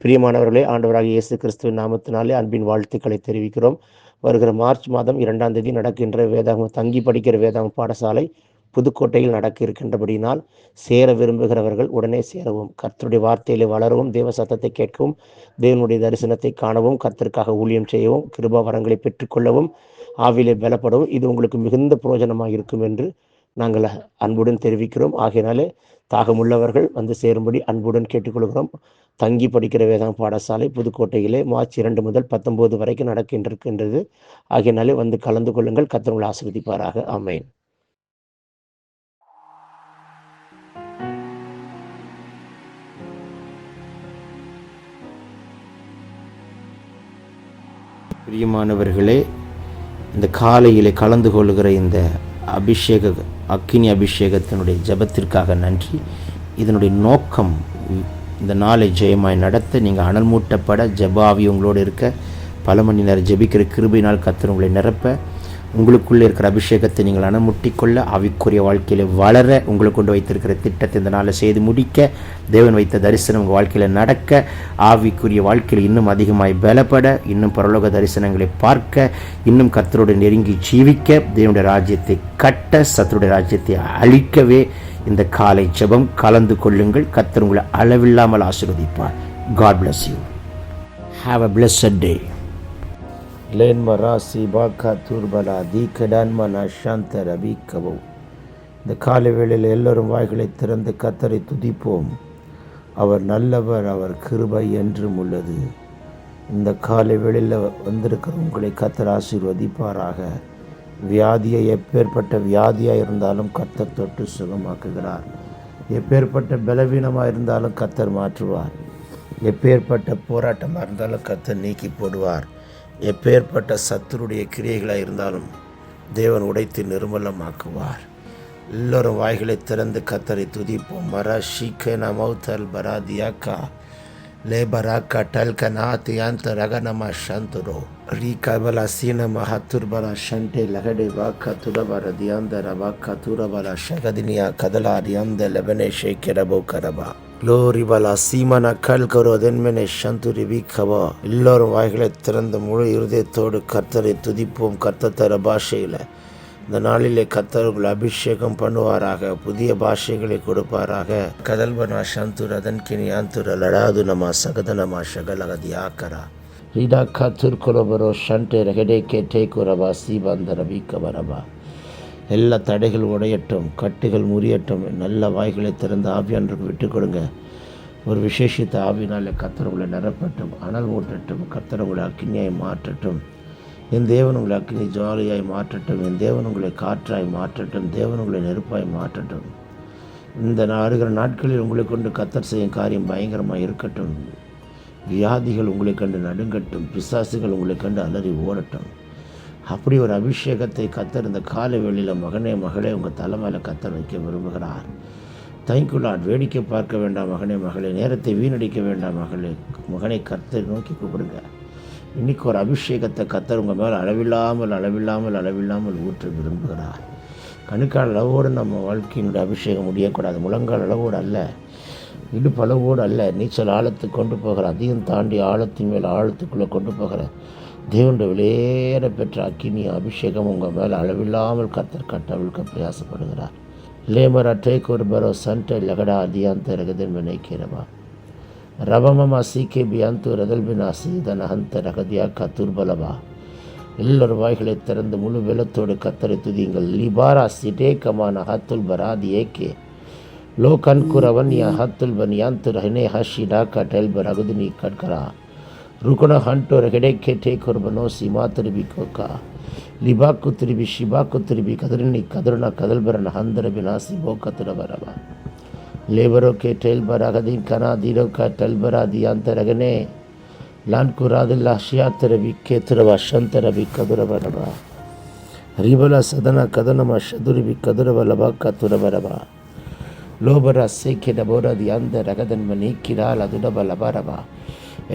பிரியமானவர்களே, ஆண்டவராகிய இயேசு கிறிஸ்துவின் நாமத்தினாலே அன்பின் வாழ்த்துக்களை தெரிவிக்கிறோம். வருகிற மார்ச் மாதம் 2ஆம் தேதி நடக்கின்ற வேதாகமம் தங்கி படிக்கிற வேதாகம பாடசாலை புதுக்கோட்டையில் நடக்க இருக்கின்றபடியினால் சேர விரும்புகிறவர்கள் உடனே சேரவும், கர்த்தருடைய வார்த்தையிலே வளரவும், தேவ சத்தத்தை கேட்கவும், தேவனுடைய தரிசனத்தை காணவும், கர்த்தருக்காக ஊழியம் செய்யவும், கிருபா வரங்களை பெற்றுக்கொள்ளவும், ஆவிலே பலப்படவும் இது உங்களுக்கு மிகுந்த பிரயோஜனமாக இருக்கும் என்று நாங்கள் அன்புடன் தெரிவிக்கிறோம். ஆகையினாலே தாகமுள்ளவர்கள் வந்து சேரும்படி அன்புடன் கேட்டுக்கொள்கிறோம். தங்கி படிக்கிற வேதாகம பாடசாலை புதுக்கோட்டையிலே மார்ச் 2 முதல் 19 வரைக்கும் நடக்கின்றிருக்கின்றது. ஆகையினாலே வந்து கலந்து கொள்ளுங்கள். கர்த்தர் உங்களை ஆசீர்வதிப்பாராக. ஆமென். பிரியமானவர்களே, இந்த காலையிலே கலந்து கொள்கிற இந்த அக்கினி அபிஷேகத்தினுடைய ஜெபத்திற்காக நன்றி. இதனுடைய நோக்கம் இந்த நாளை ஜெயமாய் நடத்த, நீங்கள் அனல் மூட்டப்பட, ஜெபாவி உங்களோடு இருக்க, பல மணி நேரம் ஜெபிக்கிற கிருபையினால் கர்த்தர் உங்களை நிரப்ப, உங்களுக்குள்ளே இருக்கிற அபிஷேகத்தை நீங்கள் அனமுட்டிக்கொள்ள, ஆவிக்குரிய வாழ்க்கையில் வளர, உங்களுக்கு கொண்டு வைத்திருக்கிற திட்டத்தை இந்த நாளை செய்து முடிக்க, தேவன் வைத்த தரிசனம் உங்கள் வாழ்க்கையில் நடக்க, ஆவிக்குரிய வாழ்க்கையில் இன்னும் அதிகமாய் பலப்பட, இன்னும் பரலோக தரிசனங்களை பார்க்க, இன்னும் கர்த்தரோடு நெருங்கி ஜீவிக்க, தேவனுடைய ராஜ்யத்தை கட்ட, சத்துருடைய ராஜ்யத்தை அழிக்கவே இந்த காலை ஜெபம். கலந்து கொள்ளுங்கள். கர்த்தர் உங்களை அளவில்லாமல் ஆசீர்வதிப்பார். God bless you. Have a blessed day. இந்த காலை வேளையில் எல்லோரும் வாய்களை திறந்து கர்த்தரை துதிப்போம். அவர் நல்லவர், அவர் கிருபை என்றும் உள்ளது. இந்த காலை வேளையில் வந்திருக்கிற உங்களை கர்த்தர் ஆசீர்வதிப்பாராக. வியாதியை எப்பேற்பட்ட வியாதியாக இருந்தாலும் கர்த்தர் தொட்டு சுகமாக்குகிறார். எப்பேற்பட்ட பலவீனமாக இருந்தாலும் கர்த்தர் மாற்றுவார். எப்பேற்பட்ட போராட்டமாக இருந்தாலும் கர்த்தர் நீக்கி போடுவார். எப்பேற்பட்ட சத்துருடைய கிரியைகளாக இருந்தாலும் தேவன் உடைத்து நிர்மலமாக்குவார். எல்லோரும் வாய்களை திறந்து கர்த்தரை துதிப்போம். மரஷிகன மௌத்தல் பராதியாக்கா லேபராக்கா டல்கனாத் யாந்த ரகனமா சந்துரோ ரீகபலா சீனமா ஹத்துர்பலா ஷண்டே லகடே வாக்கா துடபர தியாந்தர வாக்கா துரபலா ஷகதினியா கதலா தியாந்த லெபனே ஷேக்கிரபோ கரபா லோரி பலா சீமனா கல் கரோ தென்மெனே சந்துரி வீக்கவா. எல்லோரும் வாய்களை திறந்த முழு இருதயத்தோடு கர்த்தரை துதிப்போம். கர்த்தர் தர பாஷையில் இந்த நாளிலே கர்த்தர் உங்களை அபிஷேகம் பண்ணுவாராக. புதிய பாஷைகளை கொடுப்பாராக. கதல்பனா சந்துர் அதன்கினி ஆந்துர லடாது நமா சகதனமா ஷகலகதி ஆக்கரா ரீடா கத்துர்குலபரோ ஷண்டே ரகடே கேட்டே குரபா சீபாந்தர வீக்கவரபா. எல்லா தடைகள் உடையட்டும், கட்டுகள் முறியட்டும். நல்ல வாய்களை திறந்த ஆவியானவருக்கு விட்டுக் கொடுங்க. ஒரு விசேஷித்த ஆவியினாலே கர்த்தர் உங்களை நிரப்பட்டும், அனல் ஊட்டட்டும். கர்த்தர் உங்களை அக்கினியாய் மாற்றட்டும். என் தேவன் உங்களை அக்கினி ஜுவாலையாய் மாற்றட்டும். என் தேவன் உங்களை காற்றாய் மாற்றட்டும். தேவன் உங்களை நெருப்பாய் மாற்றட்டும். இந்த வருகிற நாட்களில் உங்களை கொண்டு கர்த்தர் செய்யும் காரியம் பயங்கரமாக இருக்கட்டும். வியாதிகள் உங்களை கண்டு நடுங்கட்டும். பிசாசுகள் உங்களை கண்டு அலறி ஓடட்டும். அப்படி ஒரு அபிஷேகத்தை கர்த்தர் இந்த காலை வேளையில் மகனே மகளே உங்கள் தலைமையில் கர்த்தர் வைக்க விரும்புகிறார். Thank you Lord. வேடிக்கை பார்க்க வேண்டாம் மகனே மகளே. நேரத்தை வீணடிக்க வேண்டாம் மகளே மகனை கர்த்தரை நோக்கி கூப்பிடுங்க. இன்றைக்கி ஒரு அபிஷேகத்தை கர்த்தர் உங்கள் மேலே அளவில்லாமல் ஊற்ற விரும்புகிறார். கணுக்கால் அளவோடு நம்ம வாழ்க்கையினுடைய அபிஷேகம் முடியக்கூடாது. முழங்கால் அளவோடு அல்ல, இடுப்பு அளவோடு அல்ல. நீச்சல் ஆழத்துக்கு கொண்டு போகிற, அதையும் தாண்டி ஆழத்தின் மேல் ஆழத்துக்குள்ளே கொண்டு போகிற தேவனுடைய வெளியேற பெற்ற அக்கினி அபிஷேகம் உங்கள் மேலே அளவில்லாமல் கர்த்தர் கட்டவிழ்க்க பிரயாசப்படுகிறார். லேமரா டேக் ஒரு பரோ சண்டை லகடா அதியாந்த ரகதன் நினைக்கிறவா ரவமமா சீக்கே பியாந்து ரதல்பினா சீதன ஹந்த ரகதியா கத்துர்பலவா. எல்லோரும் வாய்களை திறந்து முழு வெள்ளத்தோடு கர்த்தரை துதியுங்கள். லிபாரா சிடேகமான ஹத்துல் பராதி ஏகே லோ கன்குரவன் யா ஹத்துல் பனியாந்து ரஹனே ஹஷிடா கட்டல் பரகுதினி கட்கரா ருகுண ஹண்டோர் ஹெடேக்கே டேக் ஒரு பனோ சீமா திருபி கோக்கா லிபாக்கு திருபி ஷிபாக்கு திருபி கதிரினி கதிரனா கதல்பரன ஹந்தரபி நாசி போக்கத்துட வரவா லேபரோ கே டெல்பர் அகதீன் கனா தீரோ கா டெல்பரா தியாந்த ரகனே லான்குராதில்லா ஷியாத்திரபி கேத்திரவா ஷந்தரபி கதுரவரவா ரிபலா சதனா கதனமா ஷதுரிபி கதுரவலபா கத்துரவரவா லோபரா சேக்கே டபோரா தியாந்த ரகதன்ம நீக்கிறால் அதுடபலபரவா.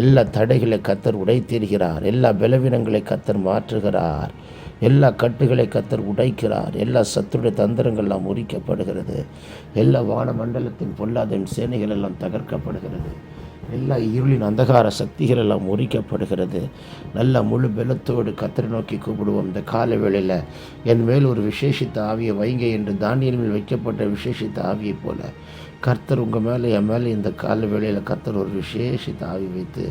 எல்லா தடைகளை கர்த்தர் உடைத்தீர்கிறார். எல்லா பலவீனங்களை கர்த்தர் மாற்றுகிறார். எல்லா கட்டுகளை கர்த்தர் உடைக்கிறார். எல்லா சத்துருடைய தந்திரங்கள்லாம் முறிக்கப்படுகிறது. எல்லா வான மண்டலத்தின் பொல்லாத சேனைகள் எல்லாம் தகர்க்கப்படுகிறது. எல்லா இருளின் அந்தகார சக்திகள் எல்லாம் முறிக்கப்படுகிறது. நல்ல முழு பலத்தோடு கர்த்தரை நோக்கி கூப்பிடுவோம். இந்த கால வேளையில் என் மேல் ஒரு விசேஷித்த ஆவியை வைங்க என்று தானியேல் மேல் வைக்கப்பட்ட விசேஷித்த ஆவியைப் போல கர்த்தர் உங்கள் மேலே என் மேலே இந்த கால வேளையில் கர்த்தர் ஒரு விசேஷித்த ஆவி வைத்து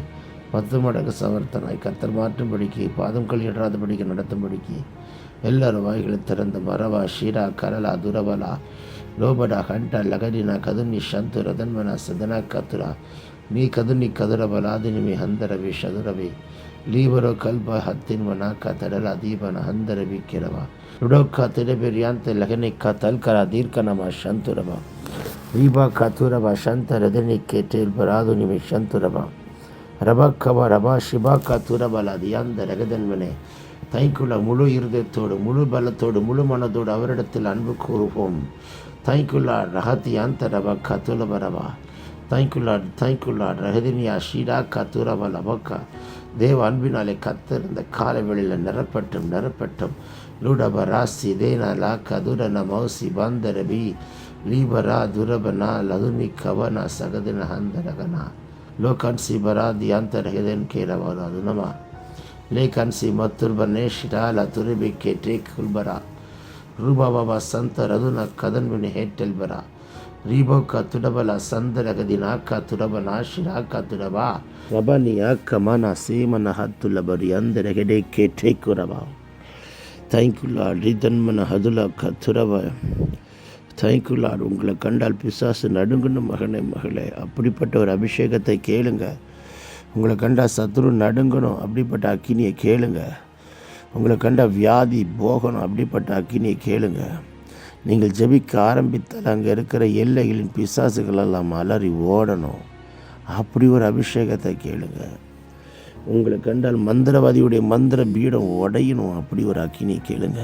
10 மடங்கு சமர்த்தனாய் கர்த்தர் மாற்றும்படிக்கு பாதம் கழியிடாதபடிக்கு நடத்தும்படிக்கு எல்லாரும் வாய்களை திறந்து மரவா ஷீரா கரலா துரவலா லோபடா ஹண்டா லகடினா கதுனி ஷந்து ரதன்மனா சதனா கத்துரா நீ கதுனி கதுரபலாதினிமி ஹந்தரவி ஷதுரவி லீபரோ கல்ப ಹತ್ತಿನ್ವನಾಕ ತಡಲ ದೀಪನ ಹಂದರವಿ ಕೆರವ ರುಡೋಕ ತೆರೆಬೆರಿಯಾಂತೆ ಲಗನಿಕ್ಕ ತಲ್ಕರ ದೀರ್ಘನಮ ಶಂತುರವ ರೀಬಾ ಕತುರವ ಶಂತ ರದನಿಕ್ಕೆ ಟೇಲ್ಬರಾದು ನಿಮಿ ಶಂತುರವ ரபக்கவ ரபா ஷிபா கத்துரபல அதியாந்த ரகதன்மனே தைக்குள்ள முழு இருதயத்தோடு முழு பலத்தோடு முழு மனதோடு அவரிடத்தில் அன்பு கூறுவோம். தைக்குள்ளா ரகத்தியாந்த ரப கத்துலபரவா தைக்குள்ளா ரகதினியா ஷீடா கத்துரப லபக்கா தேவ அன்பினாலே கத்தர் இந்த கால வெளியில் நிரப்பட்டும் லூடப ராசி தேனா லா கதுரன மௌசி பாந்தரபி லீபரா துரபனா லதுனி கவனா சகதின ஹந்தரகனா ಲೋಕನ್ಸಿ ಬರಾದಿ ಅಂತ ಹೆದೆನ್ ಕೇಳಬಹುದು ಅದು ನಮ ಲೇಖನ್ಸಿ ಮತ್ತುರ್ ಬನ್ನೇ ಶಿರಾಲ ತುರಿಬಿಕ್ಕೆ ಟೇಕ್ ಹುಲ್ಬರ ರೂಬಾ ಬಾಬಾ ಸಂತ ರದುನ ಕದನ್ವಿನಿ ಹೇಟೆಲ್ ಬರ ರೀಬೋಕ ತುಡಬಲ ಸಂದರಗದಿ ನಾಕ ತುಡಬನ ಶಿರಾಕ ತುಡಬ ರಬನಿ ಅಕ್ಕ ಮನ ಸೀಮನ ಹತ್ತುಲ ಬರಿ ಅಂದರೆ ಹೆಡೆಕ್ಕೆ ಟೇಕುರಬ ಥ್ಯಾಂಕ್ಯುಲ್ಲ ರಿದನ್ಮನ ಹದುಲಕ ತುರಬ தேங்க்யூ லார்ட். உங்களை கண்டால் பிசாசு நடுங்கணும் மகனே மகளே. அப்படிப்பட்ட ஒரு அபிஷேகத்தை கேளுங்க. உங்களை கண்டால் சத்துரு நடுங்கணும், அப்படிப்பட்ட அக்கினியை கேளுங்க. உங்களை கண்டால் வியாதி போகணும், அப்படிப்பட்ட அக்கினியை கேளுங்க. நீங்கள் ஜெபிக்க ஆரம்பித்தால் அங்கே இருக்கிற எல்லைகளின் பிசாசுகளெல்லாம் அலறி ஓடணும். அப்படி ஒரு அபிஷேகத்தை கேளுங்க. உங்களை கண்டால் மந்திரவாதியுடைய மந்திர பீடம் உடையணும், அப்படி ஒரு அக்கினியை கேளுங்க.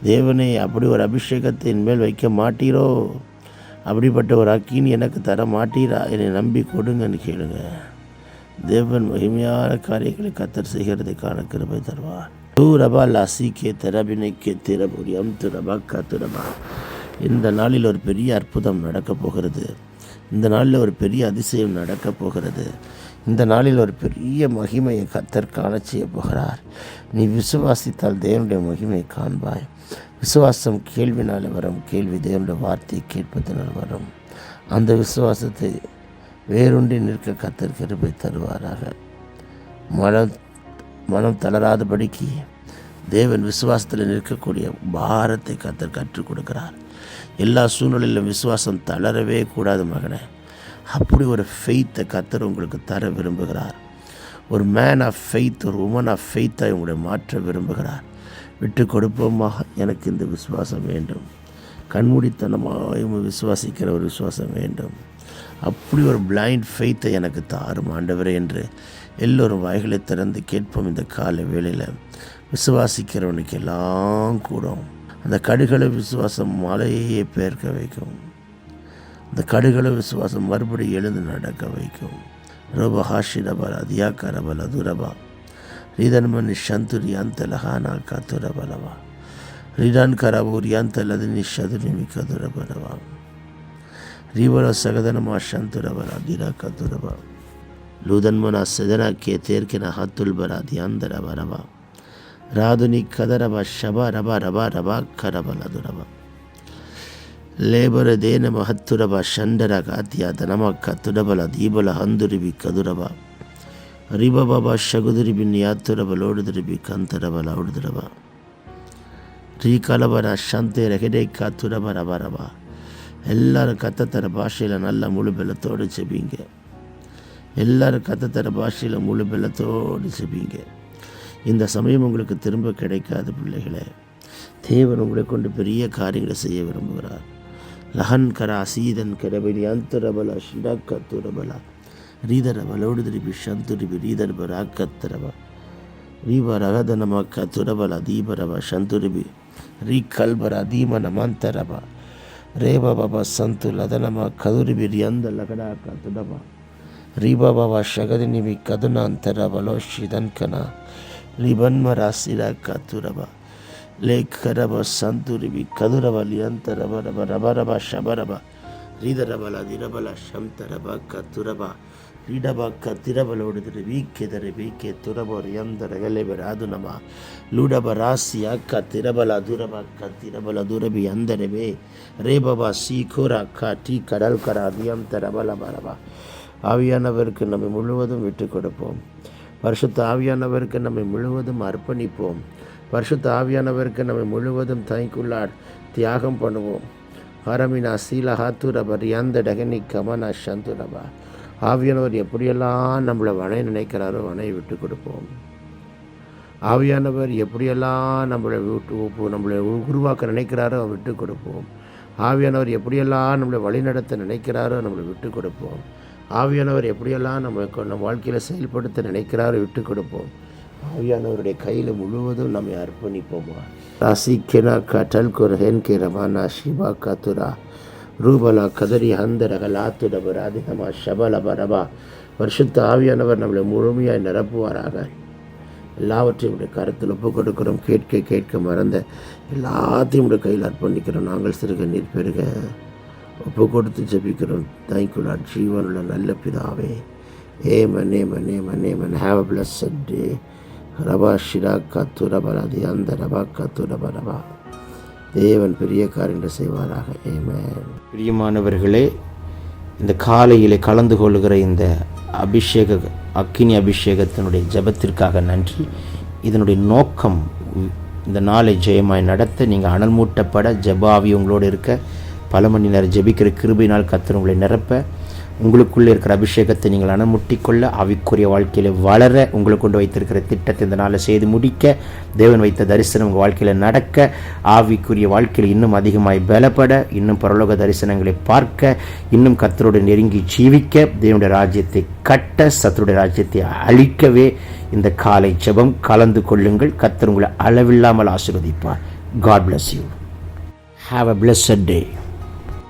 தேவனே, அப்படி ஒரு அபிஷேகத்தை என் மேல் வைக்க மாட்டீரோ, அப்படிப்பட்ட ஒரு அக்கினி எனக்கு தர மாட்டீரா, என்னை நம்பி கொடுங்கன்னு கேளுங்க. தேவன் மகிமையான காரியங்களை கத்தர் செய்கிறதை காண கிருபை தருவார். ரபா லாசிக்கே திரபினைக்கே திரபுரியம் திரபா கத்துரபா. இந்த நாளில் ஒரு பெரிய அற்புதம் நடக்கப் போகிறது. இந்த நாளில் ஒரு பெரிய அதிசயம் நடக்கப் போகிறது. இந்த நாளில் ஒரு பெரிய மகிமையை கத்தர் காண செய்ய போகிறார். நீ விசுவாசித்தால் தேவனுடைய மகிமையை காண்பாய். விசுவாசம் கேள்வினால் வரும், கேள்வி தேவனுடைய வார்த்தையை கேட்பதனால் வரும். அந்த விசுவாசத்தை வேரூன்றி நிற்க கத்தர் கிருபை தருவாராக. மனம் தளராதபடிக்கு தேவன் விசுவாசத்தில் நிற்கக்கூடிய பாரத்தை கத்தர் கற்றுக் கொடுக்கிறார். எல்லா சூழ்நிலையிலும் விசுவாசம் தளரவே கூடாது மகனே. அப்படி ஒரு ஃபெய்த்தை கத்தர் உங்களுக்கு தர விரும்புகிறார். ஒரு மேன் ஆஃப் ஃபெய்த், ஒரு உமன் ஆஃப் ஃபெய்த்தை உங்களை மாற்ற விரும்புகிறார். விட்டு கொடுப்போமா, எனக்கு இந்த விசுவாசம் வேண்டும். கண்மூடித்தனமாக விசுவாசிக்கிற ஒரு விசுவாசம் வேண்டும். அப்படி ஒரு பிளைண்ட் ஃபெய்த்தை எனக்கு தாரும் ஆண்டவரே என்று எல்லோரும் வாய்களை திறந்து கேட்போம். இந்த கால வேளையில் விசுவாசிக்கிறவனுக்கு எல்லாம் கூடும். அந்த கடுகளை விசுவாசம் மலையே பெயர்க்க வைக்கும். அந்த கடுகளை விசுவாசம் மறுபடியும் எழுந்து நடக்க வைக்கும். ரோபா ஹாஷிரபல அதியாக்கரபல துரபா ரிதன்மனி ஷந்துரி அந்த லஹானா கத்துரபலவா ரிடான் கரபூரி அந்த லதினி ஷதுரிமி கதுரபலவா ரிவல சகதனமா ஷந்துரபல அதிரா கதுரபா லூதன்மனா சதனா கே தேர்க்கின ஹத்துல் பரா தியாந்தர வரவா ராதுனி கதரபா ஷபா ரபா ரபா ரபா கரபல துரபா ಲೇಬರ ದೇನ ಮಹತ್ತುರಬ ಷಂಡರ ಕಾತಿಯ ದನಮ ಕತ್ತುಡಬಲ ದೀಬಲ ಹಂದುರಿಬಿ ಕದುರಬ ರಿಬಬ ಶಗುದುರಿಬಿ ನಿಯಾತ್ತುರಬ ಲೋಡುದುರಿಬಿ ಕಂತರಬಲ ಉಡುದುರಬ ರೀಕಲಬರ ಶಂತೆ ರಗೆಡೆ ಕಾತುರಬ ರಬ ರಬ. எல்லாரும் கத்தத்தர பாஷையில் நல்ல முழு பெலத்தோடு செபிங்க. எல்லாரும் கத்தத்தர பாஷையில் முழு பெலத்தோடு செபிங்க. இந்த சமயம் உங்களுக்கு திரும்ப கிடைக்காது பிள்ளைகளே. தேவன் உங்களை கொண்டு பெரிய காரியங்களை செய்ய விரும்புகிறார். லஹன் கரா சீதன் கரபலி அந்தரபல ஷிடாக்கத்துரபல ரீதரபல உடுதிரிபி ஷந்துரிபி ரீதர்ப ராக்கத்தரப ரீப ரகதனம கத்துரபல தீபரப ஷந்துரிபி ரீ கல்பர தீமன மந்தரப ரேப பப சந்து லதனம கதுரிபி ரியந்த லகடா கத்துடப ரீப பப ஷகதினிபி கதுனாந்தரபலோ ஷிதன்கன லிபன்ம ராசிரா கத்துரப ಲೇಖರಬ ಸಂತುರಿಬಿ ಕದುರಬಲಿ ಅಂತರಬ ರಬ ರಬ ರಬ ಶಬರಬ ರೀದರಬಲ ದಿರಬಲ ಶಂತರಬ ಕತುರಬ இடபக்க திரபலோடு வீக்கெதரை வீக்கே துரபோர் எந்தர எலைவர் அதுனமா லூடப ராசி அக்கா திரபல துரபக்க திரபல துரபி அந்தரவே ரேபபா சீகோர் அக்கா டீ கடல் கரா அதியம் தரபல பரபா. ஆவியானவருக்கு நம்மை முழுவதும் விட்டு கொடுப்போம். பரிசுத்த ஆவியானவருக்கு நம்மை முழுவதும் அர்ப்பணிப்போம். பரிசுத்த ஆவியானவருக்கு நம்மை முழுவதும் தனிக்குள்ளார் தியாகம் பண்ணுவோம். ஹரமினா சீல ஹாத்துரபர் எந்த டகனி கமனா சந்துரபா. ஆவியானவர் எப்படியெல்லாம் நம்மளை வணைய நினைக்கிறாரோ வணையை விட்டு கொடுப்போம். ஆவியானவர் எப்படியெல்லாம் நம்மளை உருவாக்க நினைக்கிறாரோ விட்டு கொடுப்போம். ஆவியானவர் எப்படியெல்லாம் நம்மளை வழிநடத்த நினைக்கிறாரோ நம்மளை விட்டு கொடுப்போம். ஆவியானவர் எப்படியெல்லாம் நம்ம வாழ்க்கையில் செயல்படுத்த நினைக்கிறாரோ விட்டு கொடுப்போம். ஆவியானவருடைய கையில் முழுவதும் நம்மை அர்ப்பணிப்போமா. ராசிக்கெனா கட்டல் குரஹென் கிரமானா ஷிபா கத்துரா ரூபலா கதரி ஹந்தரகல் ஆத்துடபர் அதிகமா ஷபல பரபா. பரிசுத்த ஆவியானவர் நம்மளை முழுமையாய் நிரப்புவாராக. எல்லாவற்றையும் உடைய கருத்தில் ஒப்பு கொடுக்கிறோம். கேட்க கேட்க மறந்த எல்லாத்தையும் உடைய கையில் அர்ப்பணிக்கிறோம். நாங்கள் சிறுக நீர் பெருக ஒப்பு கொடுத்து ஜெபிக்கிறோம். Thank you lord. ஜீவனுள்ள நல்ல பிதாவே. Amen amen amen amen. Have a blessed day. ரபா ஷிரா கத்துரபலதி அந்த ரபா கத்துரபரபா. தேவன் பெரிய காரியங்களை செய்வாராக. ஆமென். பிரியமானவர்களே, இந்த காலையிலே கலந்து கொள்கிற இந்த அக்கினி அபிஷேகத்தினுடைய ஜெபத்திற்காக நன்றி. இதனுடைய நோக்கம் இந்த நாளை ஜெயமாய் நடத்த, நீங்கள் அனல் மூட்டப்பட, ஜெபாவி உங்களோடு இருக்க, பல மணி நேரம் ஜெபிக்கிற கிருபையினால் கர்த்தர் உங்களை நிரப்ப, உங்களுக்குள்ளே இருக்கிற அபிஷேகத்தை நீங்கள் அனமுட்டிக்கொள்ள, ஆவிக்குரிய வாழ்க்கையில் வளர, உங்களை கொண்டு வைத்திருக்கிற திட்டத்தை இந்த நாளில் செய்து முடிக்க, தேவன் வைத்த தரிசனம் உங்கள் வாழ்க்கையில் நடக்க, ஆவிக்குரிய வாழ்க்கையில் இன்னும் அதிகமாய் பலப்பட, இன்னும் பரலோக தரிசனங்களை பார்க்க, இன்னும் கர்த்தரோடு நெருங்கி ஜீவிக்க, தேவனுடைய ராஜ்யத்தை கட்ட, சத்துருடைய ராஜ்யத்தை அழிக்கவே இந்த காலை ஜெபம் கலந்து கொள்ளுங்கள். கர்த்தர் உங்களை அளவில்லாமல் ஆசீர்வதிப்பார். God bless you. Have a blessed day.